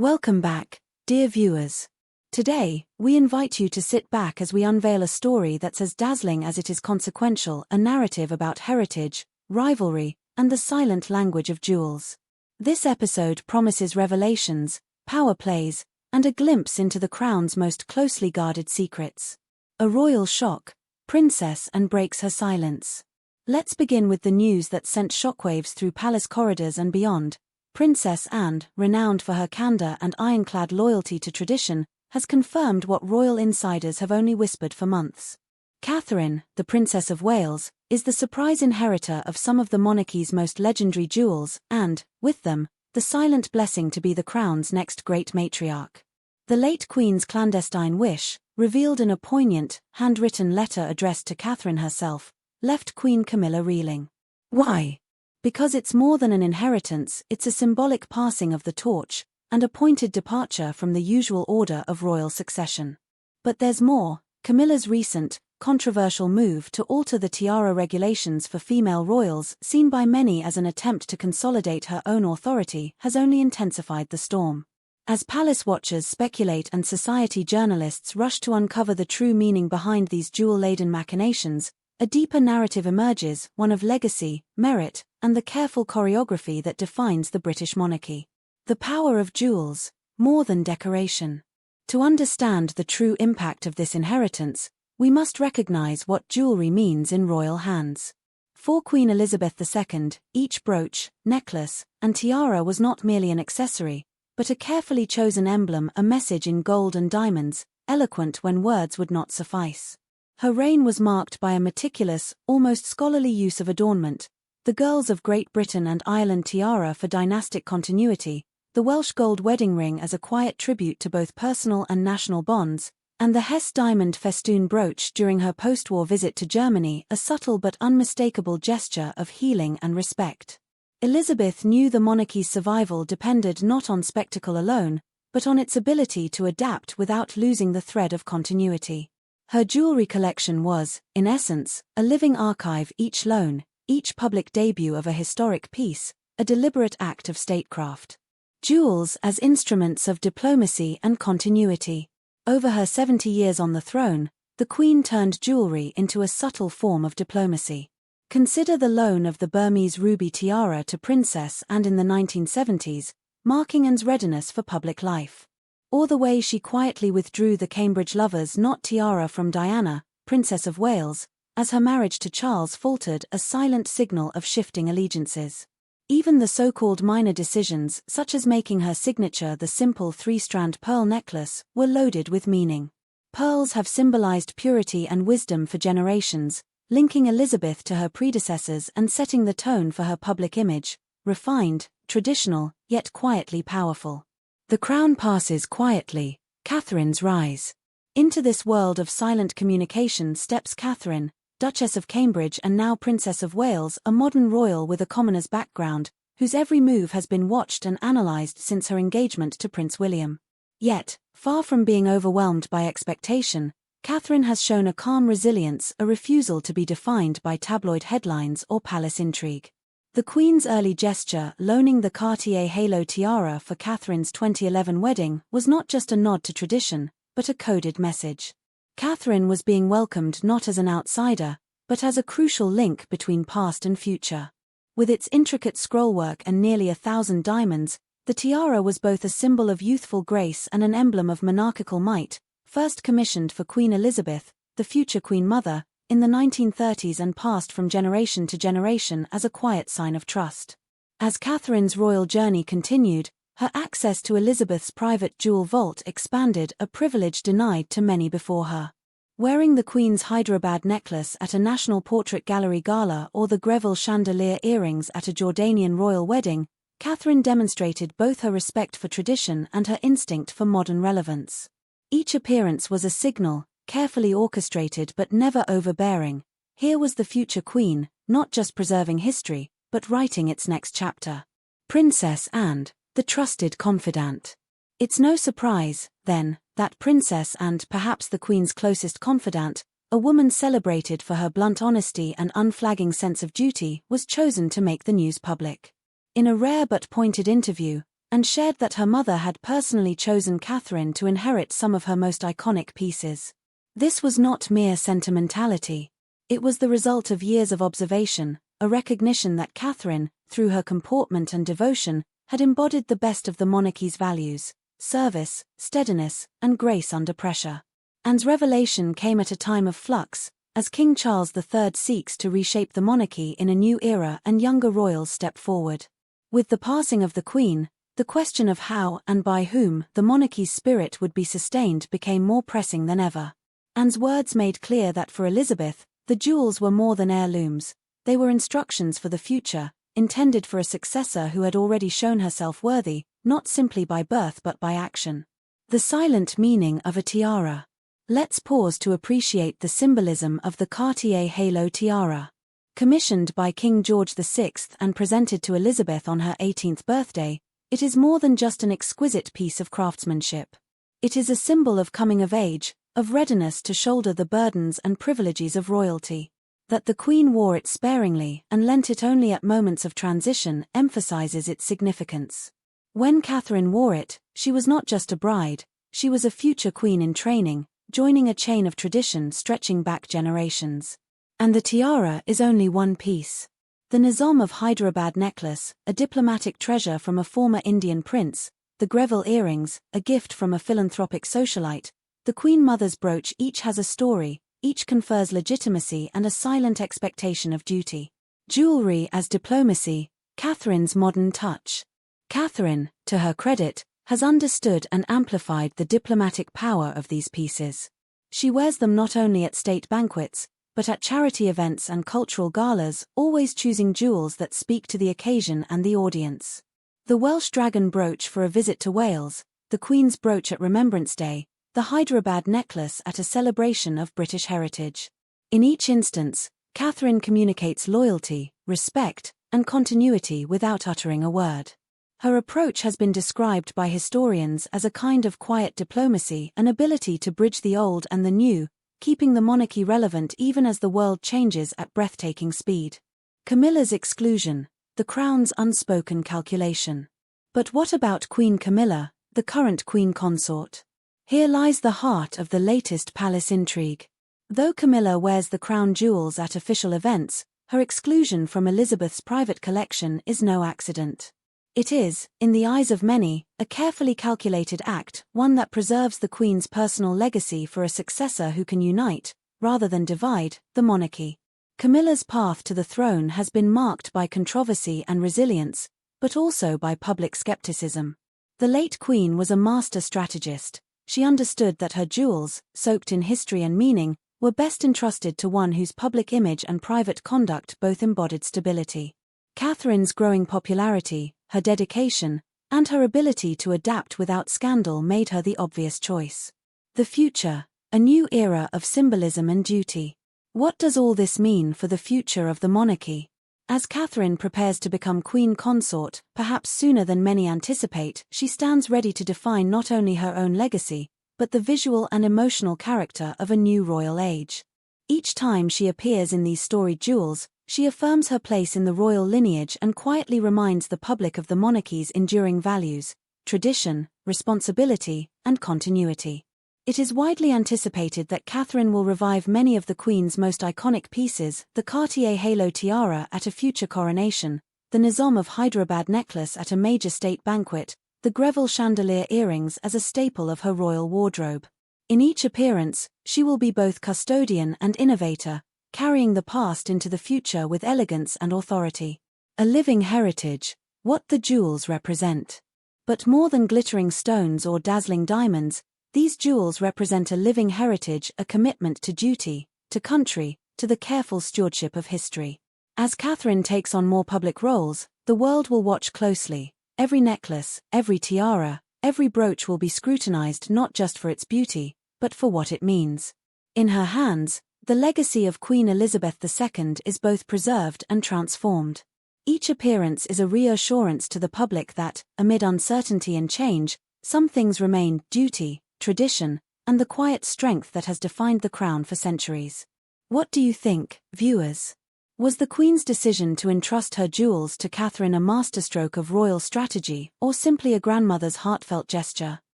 Welcome back, dear viewers. Today, we invite you to sit back as we unveil a story that's as dazzling as it is consequential, a narrative about heritage, rivalry, and the silent language of jewels. This episode promises revelations, power plays, and a glimpse into the crown's most closely guarded secrets. A royal shock, Princess Anne breaks her silence. Let's begin with the news that sent shockwaves through palace corridors and beyond. Princess Anne, renowned for her candor and ironclad loyalty to tradition, has confirmed what royal insiders have only whispered for months. Catherine, the Princess of Wales, is the surprise inheritor of some of the monarchy's most legendary jewels and, with them, the silent blessing to be the crown's next great matriarch. The late Queen's clandestine wish, revealed in a poignant, handwritten letter addressed to Catherine herself, left Queen Camilla reeling. Why? Because it's more than an inheritance, it's a symbolic passing of the torch, and a pointed departure from the usual order of royal succession. But there's more. Camilla's recent, controversial move to alter the tiara regulations for female royals, seen by many as an attempt to consolidate her own authority, has only intensified the storm. As palace watchers speculate and society journalists rush to uncover the true meaning behind these jewel-laden machinations, a deeper narrative emerges, one of legacy, merit, and the careful choreography that defines the British monarchy. The power of jewels, more than decoration. To understand the true impact of this inheritance, we must recognize what jewelry means in royal hands. For Queen Elizabeth II, each brooch, necklace, and tiara was not merely an accessory, but a carefully chosen emblem, a message in gold and diamonds, eloquent when words would not suffice. Her reign was marked by a meticulous, almost scholarly use of adornment: the girls of Great Britain and Ireland tiara for dynastic continuity, the Welsh gold wedding ring as a quiet tribute to both personal and national bonds, and the Hesse diamond festoon brooch during her post-war visit to Germany, a subtle but unmistakable gesture of healing and respect. Elizabeth knew the monarchy's survival depended not on spectacle alone, but on its ability to adapt without losing the thread of continuity. Her jewelry collection was, in essence, a living archive, each loan, each public debut of a historic piece, a deliberate act of statecraft. Jewels as instruments of diplomacy and continuity. Over her 70 years on the throne, the Queen turned jewelry into a subtle form of diplomacy. Consider the loan of the Burmese ruby tiara to Princess Anne in the 1970s, marking Anne's readiness for public life. Or the way she quietly withdrew the Cambridge Lovers' Knot tiara from Diana, Princess of Wales, as her marriage to Charles faltered, a silent signal of shifting allegiances. Even the so-called minor decisions, such as making her signature the simple three-strand pearl necklace, were loaded with meaning. Pearls have symbolized purity and wisdom for generations, linking Elizabeth to her predecessors and setting the tone for her public image: refined, traditional, yet quietly powerful. The crown passes quietly. Catherine's rise. Into this world of silent communication steps Catherine, Duchess of Cambridge and now Princess of Wales, a modern royal with a commoner's background, whose every move has been watched and analyzed since her engagement to Prince William. Yet, far from being overwhelmed by expectation, Catherine has shown a calm resilience, a refusal to be defined by tabloid headlines or palace intrigue. The Queen's early gesture, loaning the Cartier halo tiara for Catherine's 2011 wedding, was not just a nod to tradition, but a coded message. Catherine was being welcomed not as an outsider, but as a crucial link between past and future. With its intricate scrollwork and nearly 1,000 diamonds, the tiara was both a symbol of youthful grace and an emblem of monarchical might, first commissioned for Queen Elizabeth, the future Queen Mother, in the 1930s and passed from generation to generation as a quiet sign of trust. As Catherine's royal journey continued, her access to Elizabeth's private jewel vault expanded, a privilege denied to many before her. Wearing the Queen's Hyderabad necklace at a National Portrait Gallery gala or the Greville chandelier earrings at a Jordanian royal wedding, Catherine demonstrated both her respect for tradition and her instinct for modern relevance. Each appearance was a signal, carefully orchestrated but never overbearing. Here was the future Queen, not just preserving history, but writing its next chapter. Princess Anne, the trusted confidant. It's no surprise, then, that Princess Anne, perhaps the Queen's closest confidant, a woman celebrated for her blunt honesty and unflagging sense of duty, was chosen to make the news public. In a rare but pointed interview, and shared that her mother had personally chosen Catherine to inherit some of her most iconic pieces. This was not mere sentimentality. It was the result of years of observation, a recognition that Catherine, through her comportment and devotion, had embodied the best of the monarchy's values: service, steadiness, and grace under pressure. Anne's revelation came at a time of flux, as King Charles III seeks to reshape the monarchy in a new era and younger royals step forward. With the passing of the Queen, the question of how and by whom the monarchy's spirit would be sustained became more pressing than ever. Anne's words made clear that for Elizabeth, the jewels were more than heirlooms. They were instructions for the future, intended for a successor who had already shown herself worthy, not simply by birth but by action. The silent meaning of a tiara. Let's pause to appreciate the symbolism of the Cartier halo tiara. Commissioned by King George VI and presented to Elizabeth on her 18th birthday, it is more than just an exquisite piece of craftsmanship. It is a symbol of coming of age, of readiness to shoulder the burdens and privileges of royalty. That the Queen wore it sparingly and lent it only at moments of transition emphasizes its significance. When Catherine wore it, she was not just a bride, she was a future queen in training, joining a chain of tradition stretching back generations. And the tiara is only one piece. The Nizam of Hyderabad necklace, a diplomatic treasure from a former Indian prince, the Greville earrings, a gift from a philanthropic socialite, the Queen Mother's brooch, each has a story, each confers legitimacy and a silent expectation of duty. Jewelry as diplomacy, Catherine's modern touch. Catherine, to her credit, has understood and amplified the diplomatic power of these pieces. She wears them not only at state banquets, but at charity events and cultural galas, always choosing jewels that speak to the occasion and the audience. The Welsh dragon brooch for a visit to Wales, the Queen's brooch at Remembrance Day, the Hyderabad necklace at a celebration of British heritage. In each instance, Catherine communicates loyalty, respect, and continuity without uttering a word. Her approach has been described by historians as a kind of quiet diplomacy, an ability to bridge the old and the new, keeping the monarchy relevant even as the world changes at breathtaking speed. Camilla's exclusion, the crown's unspoken calculation. But what about Queen Camilla, the current queen consort? Here lies the heart of the latest palace intrigue. Though Camilla wears the crown jewels at official events, her exclusion from Elizabeth's private collection is no accident. It is, in the eyes of many, a carefully calculated act, one that preserves the Queen's personal legacy for a successor who can unite, rather than divide, the monarchy. Camilla's path to the throne has been marked by controversy and resilience, but also by public skepticism. The late Queen was a master strategist. She understood that her jewels, soaked in history and meaning, were best entrusted to one whose public image and private conduct both embodied stability. Catherine's growing popularity, her dedication, and her ability to adapt without scandal made her the obvious choice. The future, a new era of symbolism and duty. What does all this mean for the future of the monarchy? As Catherine prepares to become queen consort, perhaps sooner than many anticipate, she stands ready to define not only her own legacy, but the visual and emotional character of a new royal age. Each time she appears in these storied jewels, she affirms her place in the royal lineage and quietly reminds the public of the monarchy's enduring values: tradition, responsibility, and continuity. It is widely anticipated that Catherine will revive many of the Queen's most iconic pieces: the Cartier halo tiara at a future coronation, the Nizam of Hyderabad necklace at a major state banquet, the Greville chandelier earrings as a staple of her royal wardrobe. In each appearance, she will be both custodian and innovator, carrying the past into the future with elegance and authority. A living heritage, what the jewels represent. But more than glittering stones or dazzling diamonds, these jewels represent a living heritage, a commitment to duty, to country, to the careful stewardship of history. As Catherine takes on more public roles, the world will watch closely. Every necklace, every tiara, every brooch will be scrutinized not just for its beauty, but for what it means. In her hands, the legacy of Queen Elizabeth II is both preserved and transformed. Each appearance is a reassurance to the public that, amid uncertainty and change, some things remain: duty, tradition, and the quiet strength that has defined the crown for centuries. What do you think, viewers? Was the Queen's decision to entrust her jewels to Catherine a masterstroke of royal strategy, or simply a grandmother's heartfelt gesture?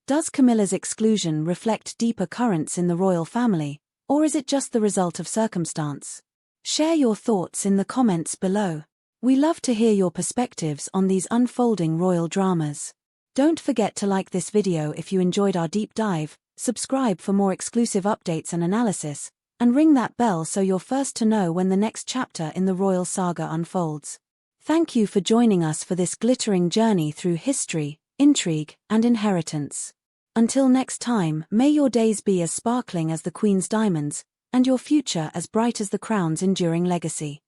Does Camilla's exclusion reflect deeper currents in the royal family, or is it just the result of circumstance? Share your thoughts in the comments below. We love to hear your perspectives on these unfolding royal dramas. Don't forget to like this video if you enjoyed our deep dive, subscribe for more exclusive updates and analysis, and ring that bell so you're first to know when the next chapter in the royal saga unfolds. Thank you for joining us for this glittering journey through history, intrigue, and inheritance. Until next time, may your days be as sparkling as the Queen's diamonds, and your future as bright as the crown's enduring legacy.